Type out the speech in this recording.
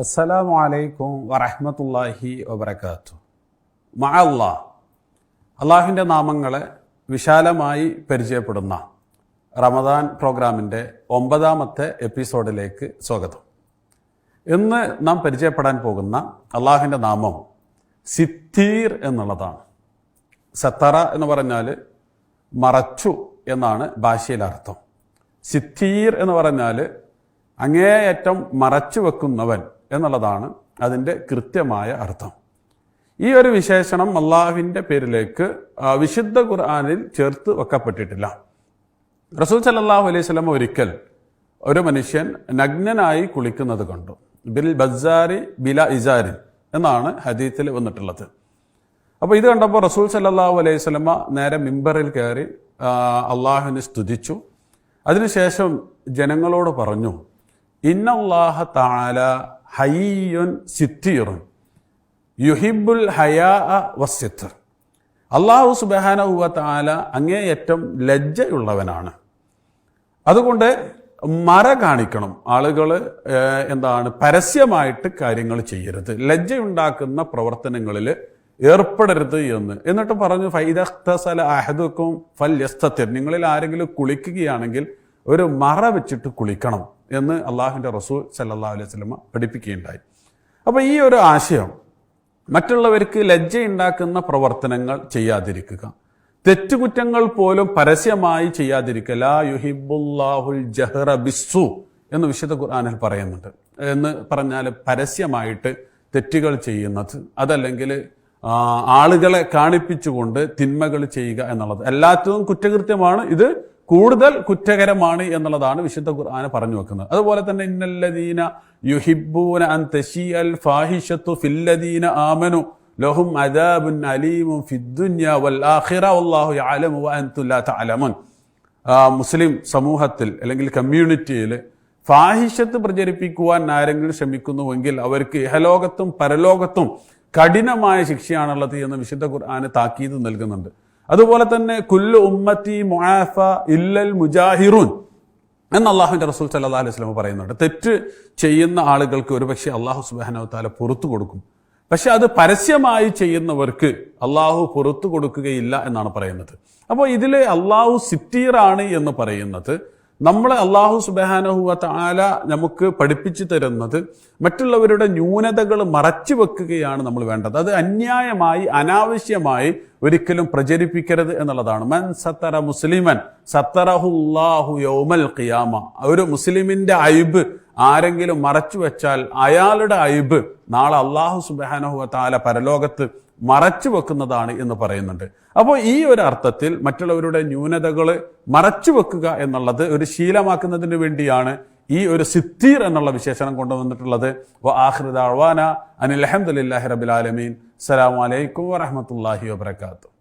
അസ്സലാമു അലൈക്കും വറഹ്മത്തുള്ളാഹി വബറകാതുഹു. മഅല്ലാഹ്, അള്ളാഹുവിൻ്റെ നാമങ്ങളെ വിശാലമായി പരിചയപ്പെടുന്ന റമദാൻ പ്രോഗ്രാമിൻ്റെ 9ാമത്തെ എപ്പിസോഡിലേക്ക് സ്വാഗതം. ഇന്ന് നാം പരിചയപ്പെടാൻ പോകുന്ന അള്ളാഹുവിൻ്റെ നാമം സിത്തീർ എന്നുള്ളതാണ്. സത്തറ എന്ന് പറഞ്ഞാൽ മറച്ചു എന്നാണ് ഭാഷയിലെ അർത്ഥം. സിത്തീർ എന്ന് പറഞ്ഞാൽ അങ്ങേയറ്റം മറച്ചു വെക്കുന്നവൻ എന്നുള്ളതാണ് അതിൻ്റെ കൃത്യമായ അർത്ഥം. ഈ ഒരു വിശേഷണം അള്ളാഹുവിൻ്റെ പേരിലേക്ക് വിശുദ്ധ ഖുർആനിൽ ചേർത്ത് വെക്കപ്പെട്ടിട്ടില്ല. റസൂൽ സല്ലല്ലാഹു അലൈഹി വസല്ലം ഒരിക്കൽ ഒരു മനുഷ്യൻ നഗ്നനായി കുളിക്കുന്നത് കണ്ടു. ബിൽ ബസാരി ബില ഇസാരി എന്നാണ് ഹദീത്തിൽ വന്നിട്ടുള്ളത്. അപ്പോൾ ഇത് കണ്ടപ്പോൾ റസൂൽ സല്ലല്ലാഹു അലൈഹി വസല്ലം നേരെ മിമ്പറിൽ കയറി അള്ളാഹുവിനെ സ്തുതിച്ചു. അതിനുശേഷം ജനങ്ങളോട് പറഞ്ഞു, ഇന്നല്ലാഹ തആല ഹയ്യുൻ സിത്തീറുൻ യുഹിബ്ബുൽ ഹയാഅ വസ്സിത്ർ. അല്ലാഹു സുബ്ഹാനഹു വ തആല അങ്ങേയറ്റം ലജ്ജയുള്ളവനാണ്. അതുകൊണ്ട് മറ കാണിക്കണം. ആളുകൾ പരസ്യമായിട്ട് കാര്യങ്ങൾ ചെയ്യരുത്, ലജ്ജയുണ്ടാക്കുന്ന പ്രവർത്തനങ്ങളിൽ ഏർപ്പെടരുത് എന്നിട്ട് പറഞ്ഞു, ഫൈദഖ്തസല അഹദുക്കും ഫൽയസ്തതിർ, നിങ്ങളിൽ ആരെങ്കിലും കുളിക്കുകയാണെങ്കിൽ ഒരു മറ വെച്ചിട്ട് കുളിക്കണം എന്ന് അള്ളാഹുവിൻ്റെ റസൂൽ സല്ലല്ലാഹു അലൈഹി വസല്ലം പഠിപ്പിക്കുകയുണ്ടായി. അപ്പോൾ ഈ ഒരു ആശയം, മറ്റുള്ളവർക്ക് ലജ്ജയുണ്ടാക്കുന്ന പ്രവർത്തനങ്ങൾ ചെയ്യാതിരിക്കുക, തെറ്റുകുറ്റങ്ങൾ പോലും പരസ്യമായി ചെയ്യാതിരിക്കുക. ലാ യുഹിബ്ബുല്ലാഹുൽ ജഹ്റ ബിസ്സു എന്ന് വിശുദ്ധ ഖുർആനിൽ പറയുന്നുണ്ട്. എന്ന് പറഞ്ഞാൽ പരസ്യമായിട്ട് തെറ്റുകൾ ചെയ്യുന്നത്, അതല്ലെങ്കിൽ ആളുകളെ കാണിപ്പിച്ചുകൊണ്ട് തിന്മകൾ ചെയ്യുക എന്നുള്ളത് എല്ലാത്തിനും കുറ്റകൃത്യമാണ്. ഇത് കൂടുതൽ കുറ്റകരമാണ് എന്നുള്ളതാണ് വിശുദ്ധ ഖുർആൻ പറഞ്ഞു വെക്കുന്നത്. അതുപോലെ തന്നെ ഇന്നല്ലദീന യുഹിബ്ബൂന അൻ തശീഅൽ ഫാഹിഷത്തു ഫില്ലദീന ആമനു ലഹും അദാബുൻ അലീമുൻ ഫിദ്ദുനിയ വൽ ആഖിറ വല്ലാഹു യഅലമു വഅൻതും ലാ തഅലമൂൻ. മുസ്ലിം സമൂഹത്തിൽ അല്ലെങ്കിൽ കമ്മ്യൂണിറ്റിയിൽ ഫാഹിഷത്ത് പ്രചരിപ്പിക്കുവാൻ ആരെങ്കിലും ശ്രമിക്കുന്നുവെങ്കിൽ അവർക്ക് ഇഹലോകത്തും പരലോകത്തും കഠിനമായ ശിക്ഷയാണുള്ളത് എന്ന് വിശുദ്ധ ഖുർആൻ താക്കീത് നൽകുന്നുണ്ട്. അതുപോലെ തന്നെ കുല്ലു ഉമ്മത്തി മുആഫ ഇല്ലൽ മുജാഹിറൂൻ എന്ന് അള്ളാഹുവിൻ്റെ റസൂൽ സല്ലല്ലാഹു അലൈഹി വസല്ലം പറയുന്നുണ്ട്. തെറ്റ് ചെയ്യുന്ന ആളുകൾക്ക് ഒരുപക്ഷെ അള്ളാഹു സുബ്ഹാനഹു വ തആല പുറത്തു കൊടുക്കും, പക്ഷെ അത് പരസ്യമായി ചെയ്യുന്നവർക്ക് അള്ളാഹു പുറത്തു കൊടുക്കുകയില്ല എന്നാണ് പറയുന്നത്. അപ്പോൾ ഇതിൽ അള്ളാഹു സിത്തീറാണ് എന്ന് പറയുന്നത് നമ്മളെ അള്ളാഹു സുബ്ഹാനഹു വ തആല നമുക്ക് പഠിപ്പിച്ചു തരുന്നത് മറ്റുള്ളവരുടെ ന്യൂനതകൾ മറച്ചു വെക്കുകയാണ് നമ്മൾ വേണ്ടത്. അത് അന്യായമായി അനാവശ്യമായി ഒരിക്കലും പ്രചരിപ്പിക്കരുത് എന്നുള്ളതാണ്. മൻ സത്തറ മുസ്ലിമൻ സത്തറഹുല്ലാഹു യൗമൽ ഖിയാമ. ഒരു മുസ്ലിമിന്റെ അയ്ബ് ആരെങ്കിലും മറച്ചു വെച്ചാൽ അയാളുടെ അയ്ബ് നാളെ അള്ളാഹു സുബ്ഹാനഹു വ തആല പരലോകത്ത് മറച്ചു വെക്കുന്നതാണ് എന്ന് പറയുന്നുണ്ട്. അപ്പോൾ ഈ ഒരു അർത്ഥത്തിൽ മറ്റുള്ളവരുടെ ന്യൂനതകൾ മറച്ചു വെക്കുക എന്നുള്ളത് ഒരു ശീലമാക്കുന്നതിന് വേണ്ടിയാണ് ഈ ഒരു സിത്തീർ എന്നുള്ള വിശേഷണം കൊണ്ടുവന്നിട്ടുള്ളത്. വ ആഖിറു ദഅവാന അനിൽ ഹംദുലില്ലാഹി റബ്ബിൽ ആലമീൻ. അസ്സലാമു അലൈക്കും വറഹ്മത്തുള്ളാഹി വബറകാതുഹു.